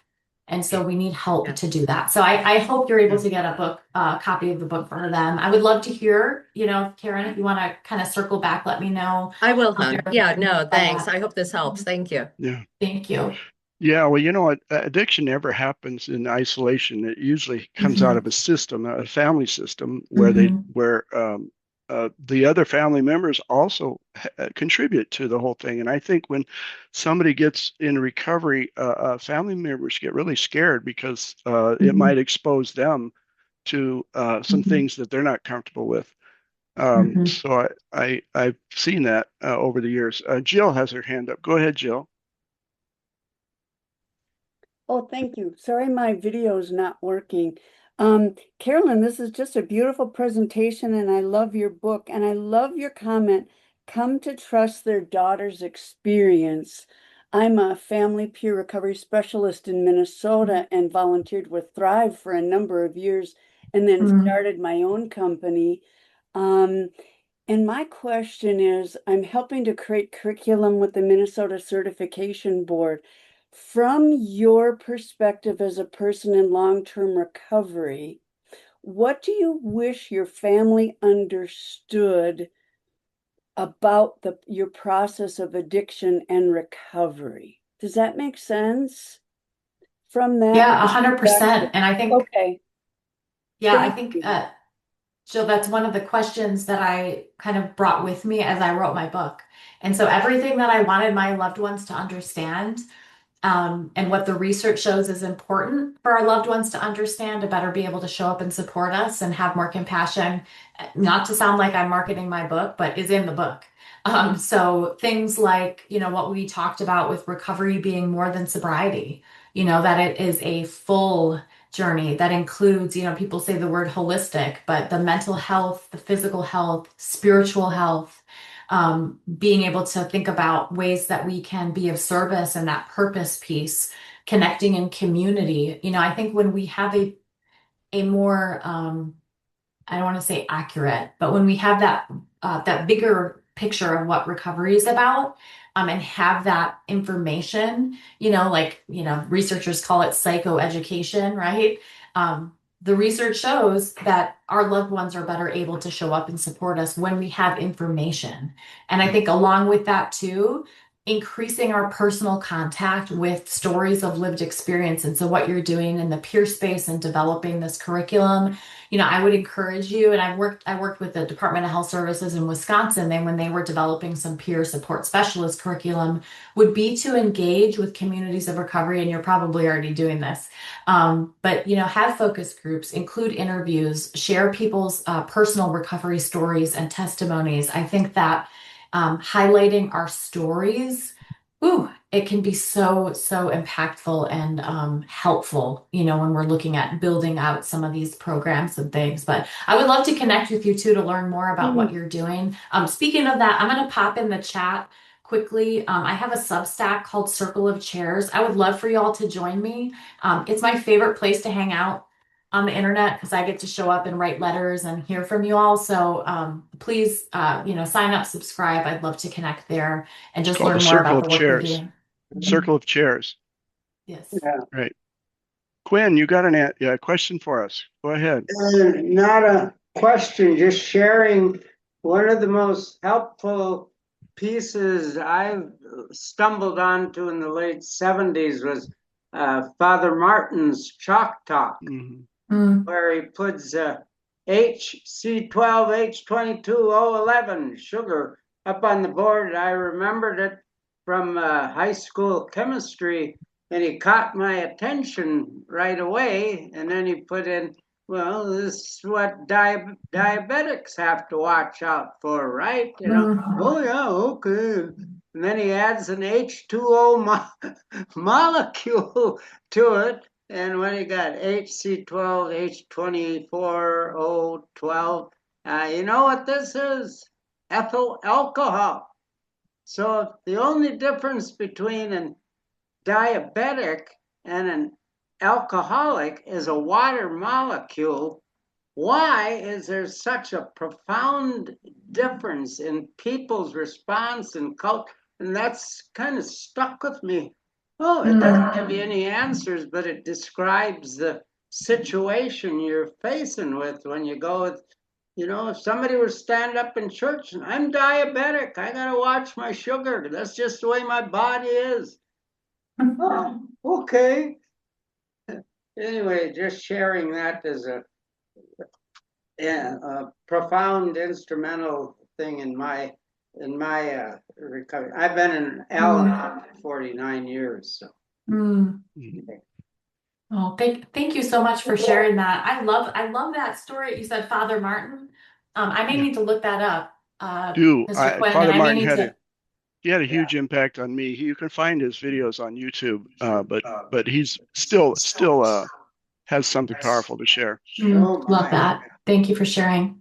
And so we need help yeah. to do that. So I hope you're able Yeah. to get a copy of the book for them. I would love to hear, Karen, if you want to kind of circle back, let me know. I will, If hon. you're Yeah, moved no, by thanks. that. I hope this helps. Thank you. Yeah. Thank you. Yeah, well, addiction never happens in isolation. It usually comes out Hmm. of a system, a family system, where Hmm. where the other family members also contribute to the whole thing. And I think when somebody gets in recovery, family members get really scared because it Mhm. might expose them to some Mhm. things that they're not comfortable with. Mhm. So I've seen that over the years. Jill has her hand up. Go ahead, Jill. Oh, thank you. Sorry, my video is not working. Carolyn, this is just a beautiful presentation, and I love your book, and I love your comment, come to trust their daughter's experience. I'm a family peer recovery specialist in Minnesota and volunteered with Thrive for a number of years, and then Mhm. started my own company. Um, and my question is, I'm helping to create curriculum with the Minnesota Certification Board. From your perspective as a person in long-term recovery, what do you wish your family understood about your process of addiction and recovery? Does that make sense? From that Yeah, perspective. 100%. And I think, Okay, yeah, I thank think, you. Jill, that's one of the questions that I kind of brought with me as I wrote my book. And so everything that I wanted my loved ones to understand, and what the research shows is important for our loved ones to understand to better be able to show up and support us and have more compassion. Not to sound like I'm marketing my book, but is in the book. So things like, what we talked about with recovery being more than sobriety, that it is a full journey that includes, people say the word holistic, but the mental health, the physical health, spiritual health, being able to think about ways that we can be of service and that purpose piece, connecting in community. I think when we have a more I don't want to say accurate, but when we have that bigger picture of what recovery is about, and have that information, like researchers call it psychoeducation, right? The research shows that our loved ones are better able to show up and support us when we have information. And I think along with that too, increasing our personal contact with stories of lived experience. And so what you're doing in the peer space and developing this curriculum, I would encourage you, and I worked with the Department of Health Services in Wisconsin, then when they were developing some peer support specialist curriculum, would be to engage with communities of recovery, and you're probably already doing this. But have focus groups, include interviews, share people's personal recovery stories and testimonies. I think that highlighting our stories, ooh, it can be so, so impactful and helpful, when we're looking at building out some of these programs and things. But I would love to connect with you too to learn more about what you're doing. Speaking of that, I'm going to pop in the chat quickly. I have a Substack called Circle of Chairs. I would love for y'all to join me. It's my favorite place to hang out on the internet because I get to show up and write letters and hear from you all. So please, sign up, subscribe. I'd love to connect there and It's just called the learn more Circle about of the work we're Chairs. doing. Circle of Chairs. Yes. Yeah. Right. Quinn, you got a question for us. Go ahead. Not a question, just sharing. One of the most helpful pieces I've stumbled onto in the late 70s was Father Martin's Chalk Talk, Mhm. Mm. where he puts HC12, H22O11 sugar up on the board. I remembered it from high school chemistry, and he caught my attention right away. And then he put in, well, this is what diabetics have to watch out for, right? Mm. Oh, yeah, okay. And then he adds an H2O molecule to it. And when you got HC12, H24O12, you know what this is? Ethyl alcohol. So if the only difference between an diabetic and an alcoholic is a water molecule, why is there such a profound difference in people's response and culture? And that's kind of stuck with me. Oh, it doesn't give you any answers, but it describes the situation you're facing with when you go with, if somebody were to stand up in church and I'm diabetic, I got to watch my sugar. That's just the way my body is. Oh, okay. Anyway, just sharing that as a a profound instrumental thing in my recovery. I've been in Al-Anon for 49 years. So. Mm. Oh, thank you so much for sharing that. I love that story. You said Father Martin. I may Yeah. need to look that up, Mr. Quinn, and Father I may Martin need to. he had a huge impact on me. You can find his videos on YouTube, but he's still has something powerful to share. Love that. Thank you for sharing.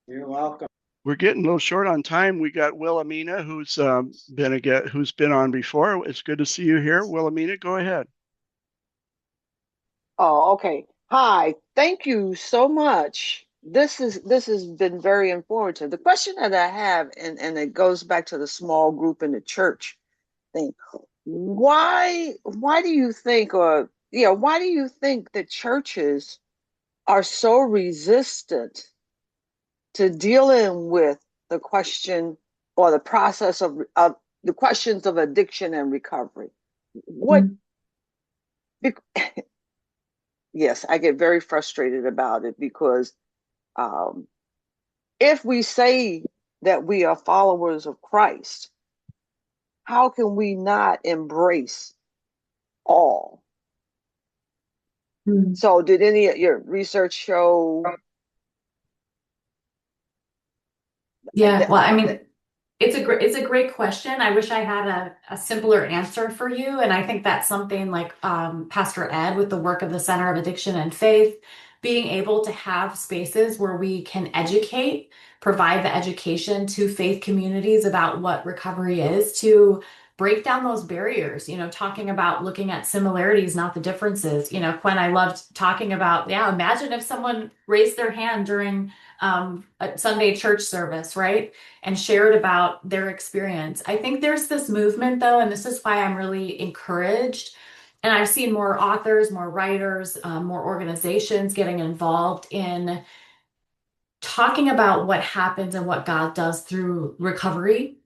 You're welcome. We're getting a little short on time. We got Wilhelmina, who's been on before. It's good to see you here, Wilhelmina. Go ahead. Oh, okay. Hi, thank you so much. This has been very informative. The question that I have, and it goes back to the small group in the church thing. Why do you think, or why do you think the churches are so resistant to dealing with the question or the process of the questions of addiction and recovery? What yes, I get very frustrated about it because um, if we say that we are followers of Christ, how can we not embrace all? So, did any of your research show? Yeah, well, I mean, it's a great question. I wish I had a simpler answer for you. And I think that's something like Pastor Ed with the work of the Center of Addiction and Faith, being able to have spaces where we can educate, provide the education to faith communities about what recovery is, to break down those barriers, talking about looking at similarities, not the differences. Quinn, I loved talking about, yeah, imagine if someone raised their hand during a Sunday church service, right? And shared about their experience. I think there's this movement, though, and this is why I'm really encouraged. And I've seen more authors, more writers, more organizations getting involved in talking about what happens and what God does through recovery,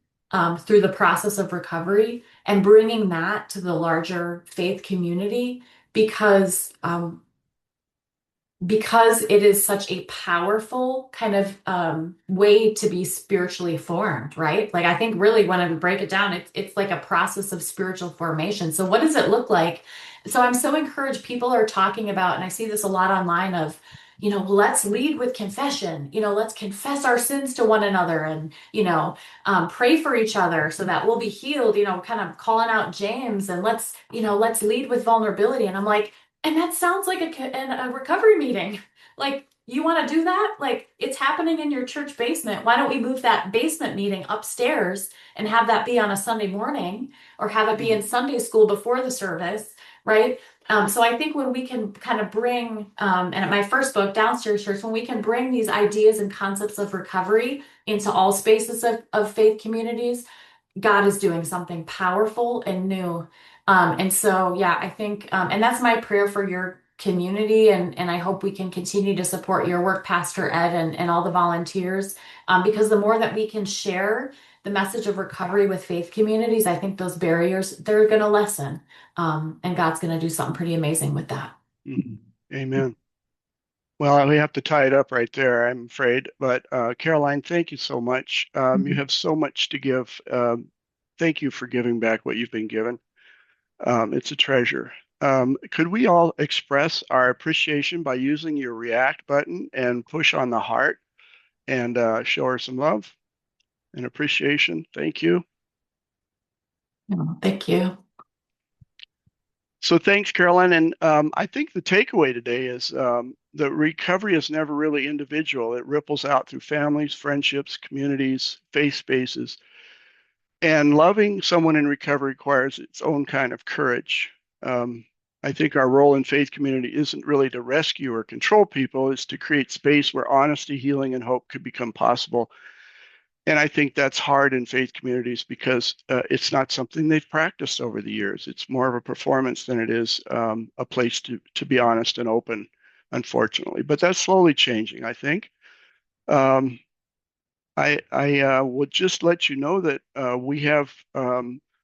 through the process of recovery, and bringing that to the larger faith community because it is such a powerful kind of way to be spiritually formed, right? Like I think really when I break it down, it's like a process of spiritual formation. So what does it look like? So I'm so encouraged. People are talking about, and I see this a lot online of, let's lead with confession. Let's confess our sins to one another and, pray for each other so that we'll be healed, kind of calling out James and let's lead with vulnerability. And I'm like, and that sounds like a recovery meeting. Like, you want to do that? Like, it's happening in your church basement. Why don't we move that basement meeting upstairs and have that be on a Sunday morning or have it be in Sunday school before the service, right? So I think when we can kind of bring, and at my first book, Downstairs Church, when we can bring these ideas and concepts of recovery into all spaces of faith communities, God is doing something powerful and new. And so, yeah, I think, and that's my prayer for your community. And I hope we can continue to support your work, Pastor Ed, and all the volunteers, because the more that we can share the message of recovery with faith communities, I think those barriers, they're going to lessen. And God's going to do something pretty amazing with that. Amen. Well, we have to tie it up right there, I'm afraid. But Caroline, thank you so much. You have so much to give. Thank you for giving back what you've been given. It's a treasure. Could we all express our appreciation by using your react button and push on the heart and show her some love and appreciation? Thank you. Oh, thank you. So thanks, Caroline. And I think the takeaway today is that recovery is never really individual. It ripples out through families, friendships, communities, faith spaces. And loving someone in recovery requires its own kind of courage. I think our role in faith community isn't really to rescue or control people, it's to create space where honesty, healing, and hope could become possible. And I think that's hard in faith communities because it's not something they've practiced over the years. It's more of a performance than it is a place to be honest and open, unfortunately. But that's slowly changing, I think. I would just let you know that we have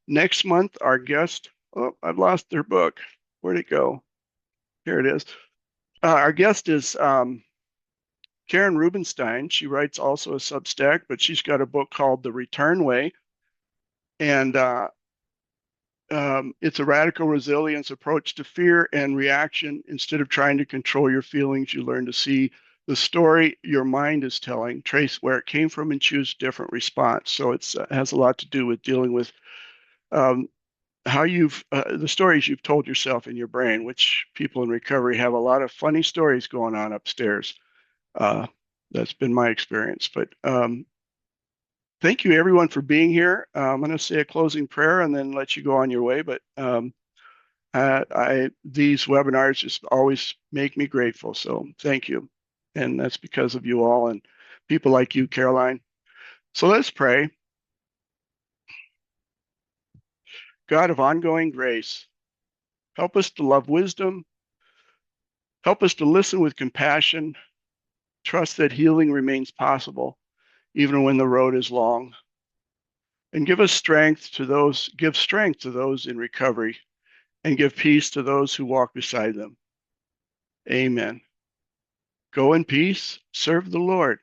next month our guest. Oh, I've lost their book. Where'd it go? Here it is. Our guest is Karen Rubenstein, she writes also a Substack, but she's got a book called The Return Way. And it's a radical resilience approach to fear and reaction. Instead of trying to control your feelings, you learn to see the story your mind is telling, trace where it came from, and choose different response. So it has a lot to do with dealing with um, how you've the stories you've told yourself in your brain, which people in recovery have a lot of funny stories going on upstairs. Uh, that's been my experience. But thank you everyone for being here. I'm going to say a closing prayer and then let you go on your way. But these webinars just always make me grateful. So thank you. And that's because of you all and people like you, Caroline. So let's pray. God of ongoing grace, help us to love wisdom. Help us to listen with compassion. Trust that healing remains possible, even when the road is long. And give strength to those in recovery, and give peace to those who walk beside them. Amen. Go in peace, serve the Lord.